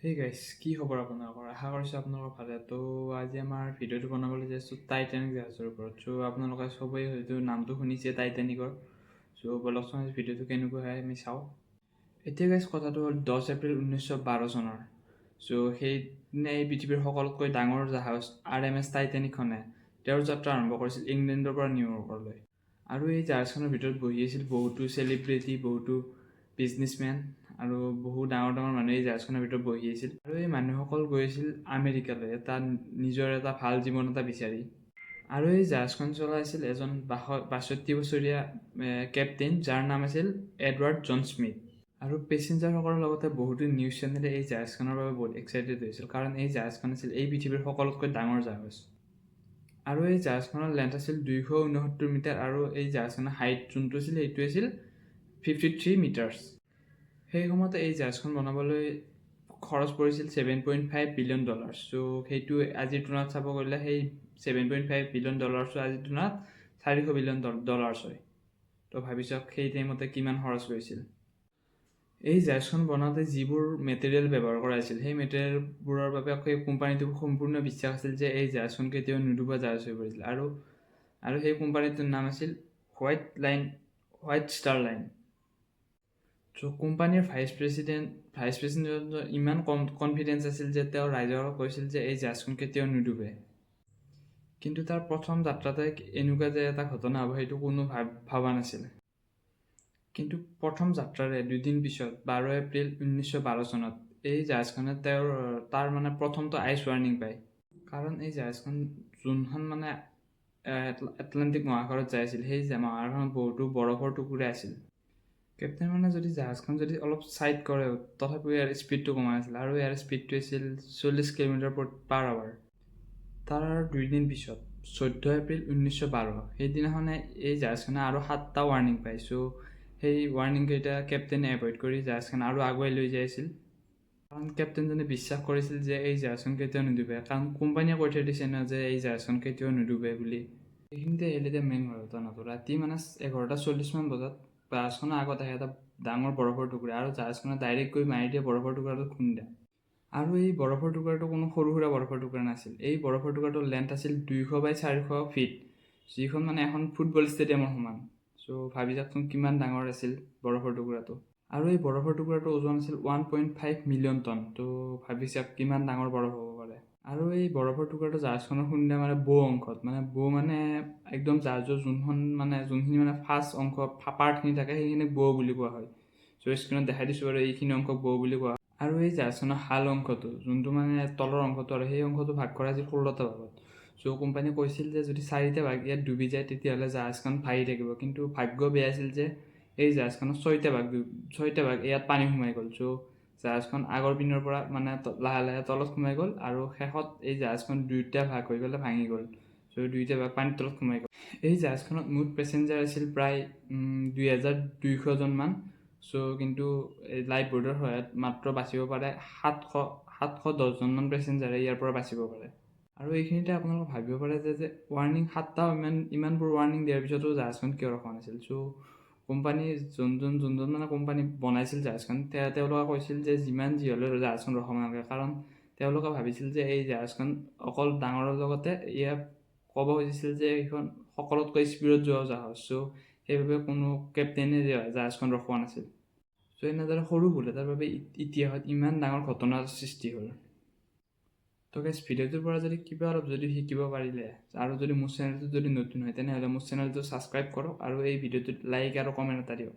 হেই গাইছ, কি খবৰ আপোনালোকৰ? আশা কৰিছোঁ আপোনালোকৰ ভালে। তো আজি আমাৰ ভিডিঅ'টো বনাবলৈ যাইছোঁ টাইটানিক জাহাজৰ ওপৰত। চ' আপোনালোকে সবেই হয়তো নামটো শুনিছে টাইটানিকৰ। চ' বলকচোন আজি ভিডিঅ'টো কেনেকুৱা হয় আমি চাওঁ। এতিয়া গাইছ কথাটো হ'ল 10 এপ্ৰিল 1912 চনৰ। চ' সেইদিনা এই পৃথিৱীৰ সকলোতকৈ ডাঙৰ জাহাজ RMS টাইটানিকখনে তেওঁৰ যাত্ৰা আৰম্ভ কৰিছিল ইংলেণ্ডৰ পৰা নিউয়ৰ্কলৈ। আৰু এই জাহাজখনৰ ভিতৰত বহি আছিল বহুতো চেলিব্ৰিটি, বহুতো বিজনেছমেন আৰু বহু ডাঙৰ ডাঙৰ মানুহ এই জাহাজখনৰ ভিতৰত বহি আছিল। আৰু এই মানুহসকল গৈছিল আমেৰিকালৈ নিজৰ এটা ভাল জীৱন এটা বিচাৰি। আৰু এই জাহাজখন চলাইছিল এজন 62 বছৰীয়া কেপ্টেইন, যাৰ নাম আছিল এডৱাৰ্ড জন স্মিথ। আৰু পেছেঞ্জাৰসকলৰ লগতে বহুতো নিউজ চেনেলে এই জাহাজখনৰ বাবে বহুত এক্সাইটেড হৈছিল, কাৰণ এই জাহাজখন আছিল এই পৃথিৱীৰ সকলোতকৈ ডাঙৰ জাহাজ। আৰু এই জাহাজখনৰ লেন্থ আছিল 269 মিটাৰ আৰু এই জাহাজখনৰ হাইট যোনটো আছিল সেইটো আছিল 53 মিটাৰ্ছ। সেই সময়তে এই জাহাজখন বনাবলৈ খৰচ পৰিছিল $7.5 বিলিয়ন। চ' সেইটো আজিৰ তুলনাত চাব গ'লে সেই $7.5 বিলিয়ন আজিৰ তুলনাত $400 বিলিয়ন হয়। তো ভাবি চাওক সেই টাইমতে কিমান খৰচ কৰিছিল। এই জাহাজখন বনাওঁতে যিবোৰ মেটেৰিয়েল ব্যৱহাৰ কৰা হৈছিল সেই মেটেৰিয়েলবোৰৰ বাবে সেই কোম্পানীটোৰ সম্পূৰ্ণ বিশ্বাস আছিল যে এই জাহাজখন কেতিয়াও নুডুবা জাহাজ হৈ পৰিছিল। আৰু সেই কোম্পানীটোৰ নাম আছিল হোৱাইট ষ্টাৰ লাইন। চ' কোম্পানীৰ ভাইচ প্ৰেচিডেণ্টৰ ইমান কনফিডেঞ্চ আছিল যে তেওঁ ৰাইজক কৈছিল যে এই জাহাজখন কেতিয়াও নুডুবে। কিন্তু তাৰ প্ৰথম যাত্ৰাতে এনেকুৱা যে এটা ঘটনা হ'ব সেইটো কোনো ভবা নাছিল। কিন্তু প্ৰথম যাত্ৰাৰে 2 দিন পিছত 12 এপ্ৰিল 1912 চনত এই জাহাজখনে তাৰ প্ৰথমটো আইচ ৱাৰ্ণিং পায়। কাৰণ এই জাহাজখন যোনখন এটলাণ্টিক মহাসাগৰত যাই আছিল, সেই মহাসাগৰখনত বহুতো বৰফৰ টুকুৰা আছিল। কেপ্টেইনে যদি জাহাজখন অলপ ছাইড কৰে তথাপিও ইয়াৰ স্পীডটো কমাই আছিল, আৰু ইয়াৰ স্পীডটো আছিল 40 কিলোমিটাৰ/আৱাৰ। তাৰ 2 দিন পিছত 14 এপ্ৰিল 1912 সেইদিনাখনে এই জাহাজখনে আৰু 7টা ৱাৰ্ণিং পায়। চ' সেই ৱাৰ্ণিংকেইটা কেপ্টেইনে এভইড কৰি জাহাজখন আৰু আগুৱাই লৈ যাই আছিল, কাৰণ কেপ্টেইনজনে বিশ্বাস কৰিছিল যে এই জাহাজখন কেতিয়াও নুডুবে, কাৰণ কোম্পানীয়ে কৈ থৈ দিছে ন যে এই জাহাজখন কেতিয়াও নুডুবে বুলি। এইখিনিতে আহিলে মেইন ঘটনাটো। ৰাতি 11:40 মান বজাত জাহাজখনৰ আগত আহে এটা ডাঙৰ বৰফৰ টুকুৰা, আৰু জাহাজখনে ডাইৰেক্ট গৈ মাৰি দিয়ে বৰফৰ টুকুৰাটোত খুন্দা। আৰু এই বৰফৰ টুকুৰাটো কোনো সৰু সুৰা বৰফৰ টুকুৰা নাছিল। এই বৰফৰ টুকুৰাটোৰ লেন্থ আছিল 200x400 ফিট, যিখন এখন ফুটবল ষ্টেডিয়ামৰ সমান। চ' ভাবি চাওকচোন কিমান ডাঙৰ আছিল বৰফৰ টুকুৰাটো। আৰু এই বৰফৰ টুকুৰাটোৰ ওজন আছিল 1.5 মিলিয়ন টন। তো ভাবি চাওক কিমান ডাঙৰ বৰফ হ'ব পাৰে। আৰু এই বৰফৰ টুকুৰাটো জাহাজখনৰ খুন্দা বৌ অংশত, একদম জাহাজৰ যোনখিনি ফাৰ্ষ্ট অংশ পাৰ্টখিনি থাকে সেইখিনিক বৌ বুলি কোৱা হয়। চ' স্ক্ৰীণত দেখাই দিছোঁ আৰু এইখিনি অংশক বৌ বুলি কোৱা হয়। আৰু এই জাহাজখনৰ হাল অংশটো যোনটো তলৰ অংশটো, আৰু সেই অংশটো ভাগ কৰা আছিল 16টা ভাগত। চ' কোম্পানীয়ে কৈছিল যে যদি 4টা ভাগ ইয়াত ডুবি যায় তেতিয়াহ'লে জাহাজখন ভাহি থাকিব। কিন্তু ভাগ্য বেয়া আছিল যে এই জাহাজখনৰ 6টা ভাগ ইয়াত পানী সোমাই গ'ল। চ' জাহাজখন আগৰ পিনৰ পৰা লাহে লাহে তলত সোমাই গ'ল, আৰু শেষত এই জাহাজখন 2টা ভাগ হৈ পেলাই ভাঙি গ'ল। চ' 2টা ভাগ পানীৰ তলত সোমাই গ'ল। এই জাহাজখনত মুঠ পেছেঞ্জাৰ আছিল প্ৰায় 2200 জনমান। চ' কিন্তু লাইফ বৰ্ডৰ সহায়ত মাত্ৰ বাচিব পাৰে 710 জনমান পেছেঞ্জাৰে ইয়াৰ পৰা বাচিব পাৰে। আৰু এইখিনিতে আপোনালোকে ভাবিব পাৰে যে ৱাৰ্ণিং 7টা ইমানবোৰ ৱাৰ্ণিং দিয়াৰ পিছতো জাহাজখন কিয় ৰখা নাছিল। চ' কোম্পানী যোনজন কোম্পানী বনাইছিল জাহাজখন তেওঁলোকে কৈছিল যে যিমান যি হ'লেও জাহাজখন ৰখাব নালাগে, কাৰণ তেওঁলোকে ভাবিছিল যে এই জাহাজখন অকল ডাঙৰৰ লগতে ইয়াক ক'ব খুজিছিল যে এইখন সকলোতকৈ স্পীডত যোৱা জাহাজ। চ' সেইবাবে কোনো কেপ্টেইনে জাহাজখন ৰখোৱা নাছিল। চ' এনেদৰে সৰু ভুল এটাৰ বাবে ইতিহাসত ইমান ডাঙৰ ঘটনাৰ সৃষ্টি হ'ল। তো গাইছ, ভিডিঅ'টোৰ পৰা যদি কিবা অলপ শিকিব পাৰিলে, আৰু যদি মোৰ চেনেলটো নতুন হয় তেনেহ'লে মোৰ চেনেলটো ছাবস্ক্ৰাইব কৰক, আৰু এই ভিডিঅ'টোত লাইক আৰু কমেণ্ট এটা দিয়ক।